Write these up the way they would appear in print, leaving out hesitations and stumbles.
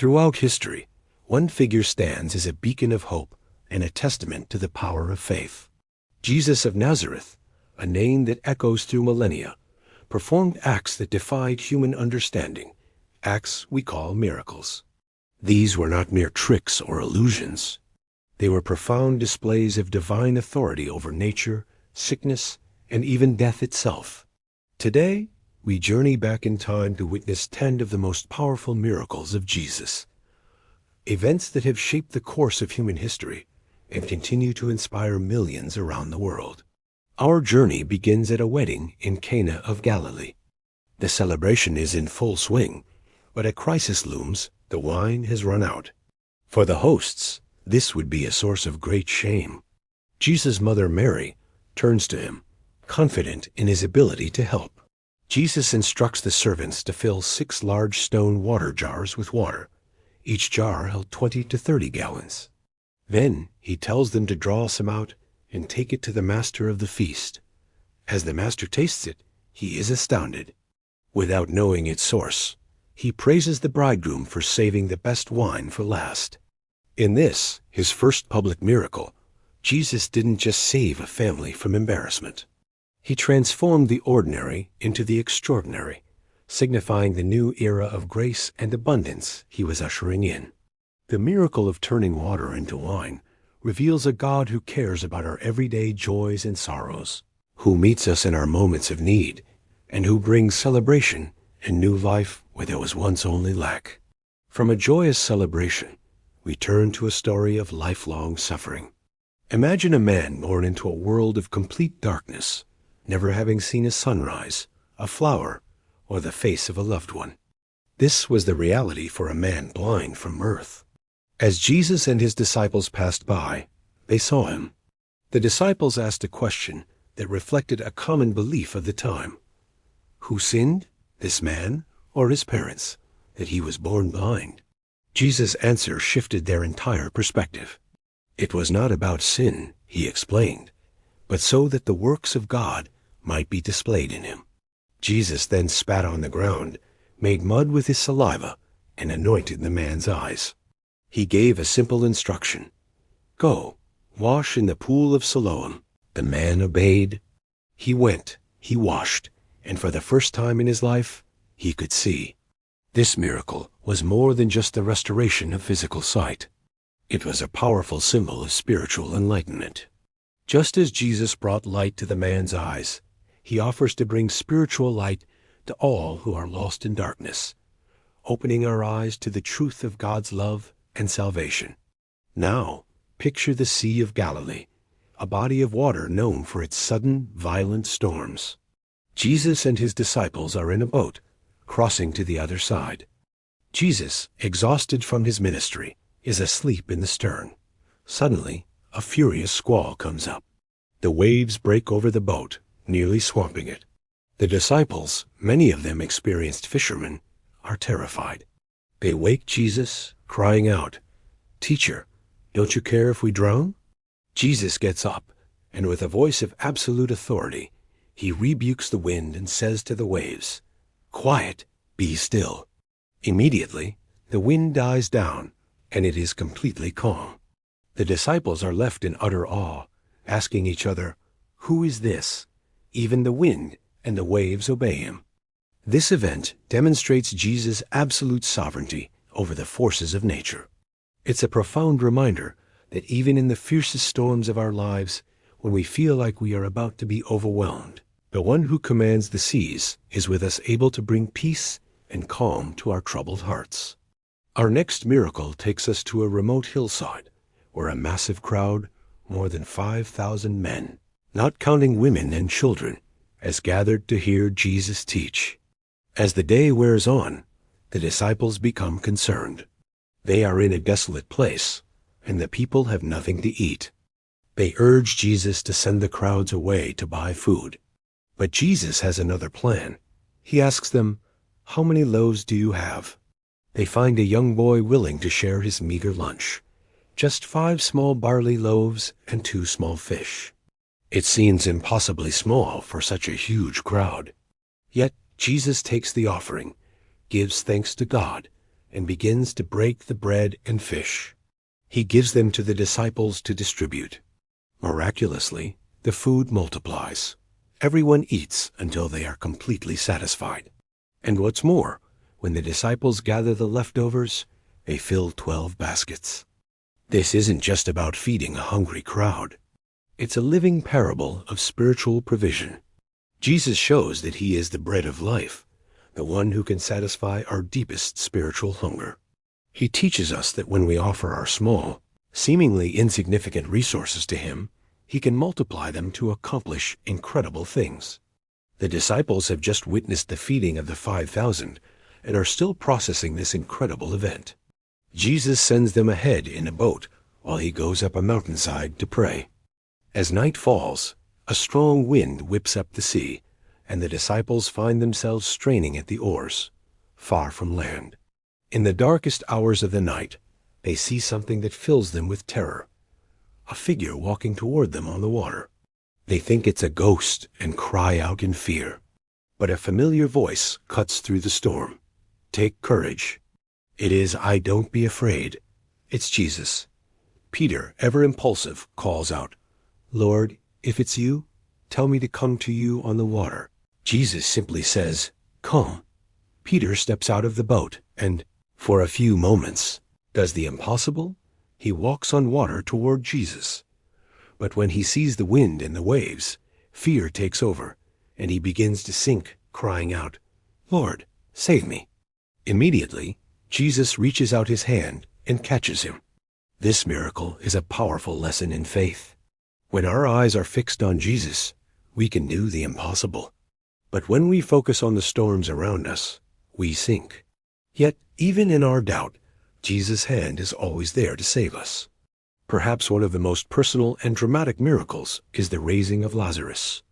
Throughout history, one figure stands as a beacon of hope and a testament to the power of faith. Jesus of Nazareth, a name that echoes through millennia, performed acts that defied human understanding, acts we call miracles. These were not mere tricks or illusions. They were profound displays of divine authority over nature, sickness, and even death itself. Today, we journey back in time to witness 10 of the most powerful miracles of Jesus. Events that have shaped the course of human history and continue to inspire millions around the world. Our journey begins at a wedding in Cana of Galilee. The celebration is in full swing, but a crisis looms. The wine has run out. For the hosts, this would be a source of great shame. Jesus' mother Mary turns to him, confident in his ability to help. Jesus instructs the servants to fill 6 large stone water jars with water. Each jar held 20 to 30 gallons. Then he tells them to draw some out and take it to the master of the feast. As the master tastes it, he is astounded. Without knowing its source, he praises the bridegroom for saving the best wine for last. In this, his first public miracle, Jesus didn't just save a family from embarrassment. He transformed the ordinary into the extraordinary, signifying the new era of grace and abundance he was ushering in. The miracle of turning water into wine reveals a God who cares about our everyday joys and sorrows, who meets us in our moments of need, and who brings celebration and new life where there was once only lack. From a joyous celebration, we turn to a story of lifelong suffering. Imagine a man born into a world of complete darkness, never having seen a sunrise, a flower, or the face of a loved one. This was the reality for a man blind from birth. As Jesus and his disciples passed by, they saw him. The disciples asked a question that reflected a common belief of the time. Who sinned, this man or his parents, that he was born blind? Jesus' answer shifted their entire perspective. It was not about sin, he explained, but so that the works of God might be displayed in him. Jesus then spat on the ground, made mud with his saliva, and anointed the man's eyes. He gave a simple instruction. Go, wash in the pool of Siloam. The man obeyed. He went, he washed, and for the first time in his life, he could see. This miracle was more than just the restoration of physical sight. It was a powerful symbol of spiritual enlightenment. Just as Jesus brought light to the man's eyes, he offers to bring spiritual light to all who are lost in darkness, opening our eyes to the truth of God's love and salvation. Now, picture the Sea of Galilee, a body of water known for its sudden, violent storms. Jesus and his disciples are in a boat, crossing to the other side. Jesus, exhausted from his ministry, is asleep in the stern. Suddenly, a furious squall comes up. The waves break over the boat, nearly swamping it. The disciples, many of them experienced fishermen, are terrified. They wake Jesus, crying out, "Teacher, don't you care if we drown?" Jesus gets up, and with a voice of absolute authority, he rebukes the wind and says to the waves, "Quiet, be still." Immediately, the wind dies down, and it is completely calm. The disciples are left in utter awe, asking each other, "Who is this?" Even the wind and the waves obey him. This event demonstrates Jesus' absolute sovereignty over the forces of nature. It's a profound reminder that even in the fiercest storms of our lives, when we feel like we are about to be overwhelmed, the one who commands the seas is with us, able to bring peace and calm to our troubled hearts. Our next miracle takes us to a remote hillside where a massive crowd, more than 5,000 men, not counting women and children, has gathered to hear Jesus teach. As the day wears on, the disciples become concerned. They are in a desolate place, and the people have nothing to eat. They urge Jesus to send the crowds away to buy food. But Jesus has another plan. He asks them, "How many loaves do you have?" They find a young boy willing to share his meager lunch. Just 5 small barley loaves and 2 small fish. It seems impossibly small for such a huge crowd. Yet Jesus takes the offering, gives thanks to God, and begins to break the bread and fish. He gives them to the disciples to distribute. Miraculously, the food multiplies. Everyone eats until they are completely satisfied. And what's more, when the disciples gather the leftovers, they fill 12 baskets. This isn't just about feeding a hungry crowd. It's a living parable of spiritual provision. Jesus shows that he is the bread of life, the one who can satisfy our deepest spiritual hunger. He teaches us that when we offer our small, seemingly insignificant resources to him, he can multiply them to accomplish incredible things. The disciples have just witnessed the feeding of the 5,000 and are still processing this incredible event. Jesus sends them ahead in a boat while he goes up a mountainside to pray. As night falls, a strong wind whips up the sea, and the disciples find themselves straining at the oars, far from land. In the darkest hours of the night, they see something that fills them with terror. A figure walking toward them on the water. They think it's a ghost and cry out in fear. But a familiar voice cuts through the storm. Take courage. It is, I don't be afraid. It's Jesus. Peter, ever impulsive, calls out, Lord, if it's you, tell me to come to you on the water. Jesus simply says, come. Peter steps out of the boat and, for a few moments, does the impossible. He walks on water toward Jesus. But when he sees the wind and the waves, fear takes over, and he begins to sink, crying out, Lord, save me. Immediately, Jesus reaches out his hand and catches him. This miracle is a powerful lesson in faith. When our eyes are fixed on Jesus, we can do the impossible. But when we focus on the storms around us, we sink. Yet, even in our doubt, Jesus' hand is always there to save us. Perhaps one of the most personal and dramatic miracles is the raising of Lazarus.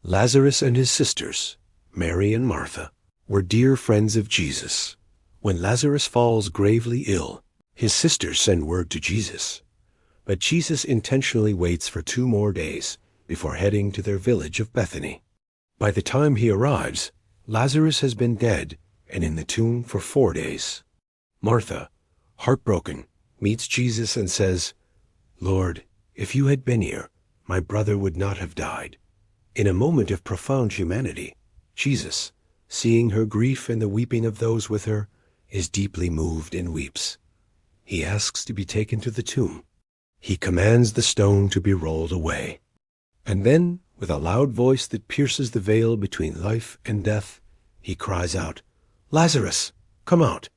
Lazarus and his sisters, Mary and Martha, were dear friends of Jesus. When Lazarus falls gravely ill, his sisters send word to Jesus. But Jesus intentionally waits for 2 more days before heading to their village of Bethany. By the time he arrives, Lazarus has been dead and in the tomb for 4 days. Martha, heartbroken, meets Jesus and says, Lord, if you had been here, my brother would not have died. In a moment of profound humanity, Jesus, seeing her grief and the weeping of those with her, is deeply moved and weeps. He asks to be taken to the tomb. He commands the stone to be rolled away. And then, with a loud voice that pierces the veil between life and death, he cries out, Lazarus, come out.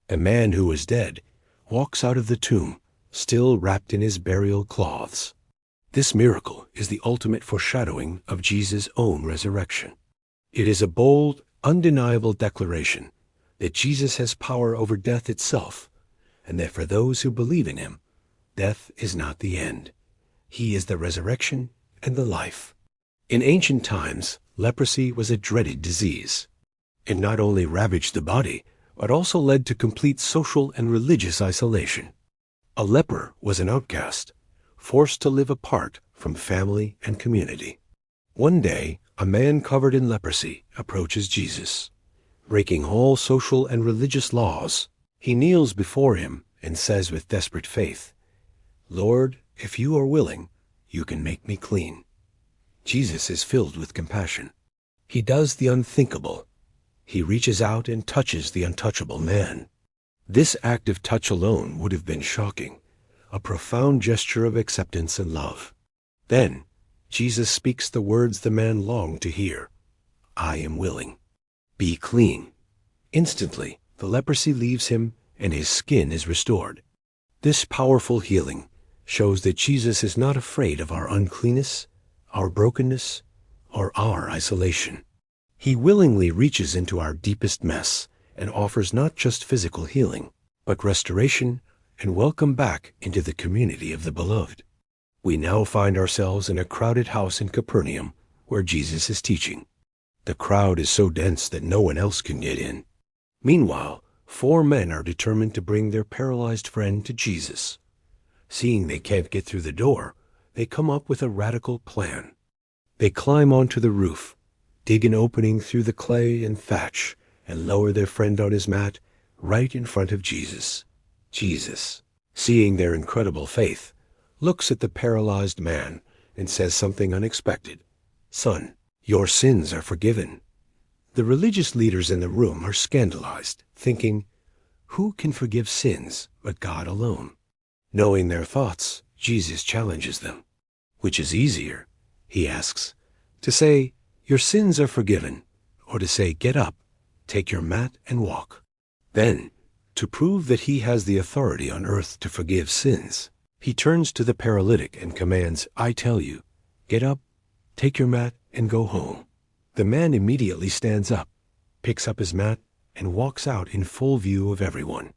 A man who was dead walks out of the tomb, still wrapped in his burial cloths. This miracle is the ultimate foreshadowing of Jesus' own resurrection. It is a bold, undeniable declaration that Jesus has power over death itself, and that for those who believe in him, death is not the end. He is the resurrection and the life. In ancient times, leprosy was a dreaded disease. It not only ravaged the body, but also led to complete social and religious isolation. A leper was an outcast, forced to live apart from family and community. One day, a man covered in leprosy approaches Jesus. Breaking all social and religious laws, he kneels before him and says with desperate faith, Lord, if you are willing, you can make me clean. Jesus is filled with compassion. He does the unthinkable. He reaches out and touches the untouchable man. This act of touch alone would have been shocking, a profound gesture of acceptance and love. Then, Jesus speaks the words the man longed to hear. I am willing. Be clean. Instantly, the leprosy leaves him and his skin is restored. This powerful healing shows that Jesus is not afraid of our uncleanness, our brokenness, or our isolation. He willingly reaches into our deepest mess and offers not just physical healing, but restoration and welcome back into the community of the beloved. We now find ourselves in a crowded house in Capernaum where Jesus is teaching. The crowd is so dense that no one else can get in. Meanwhile, 4 men are determined to bring their paralyzed friend to Jesus. Seeing they can't get through the door, they come up with a radical plan. They climb onto the roof, dig an opening through the clay and thatch, and lower their friend on his mat, right in front of Jesus. Jesus, seeing their incredible faith, looks at the paralyzed man and says something unexpected. "Son, your sins are forgiven." The religious leaders in the room are scandalized, thinking, "Who can forgive sins but God alone?" Knowing their thoughts, Jesus challenges them. Which is easier, he asks, to say, "Your sins are forgiven," or to say, "Get up, take your mat and walk"? Then, to prove that he has the authority on earth to forgive sins, he turns to the paralytic and commands, "I tell you, get up, take your mat, and go home." The man immediately stands up, picks up his mat, and walks out in full view of everyone.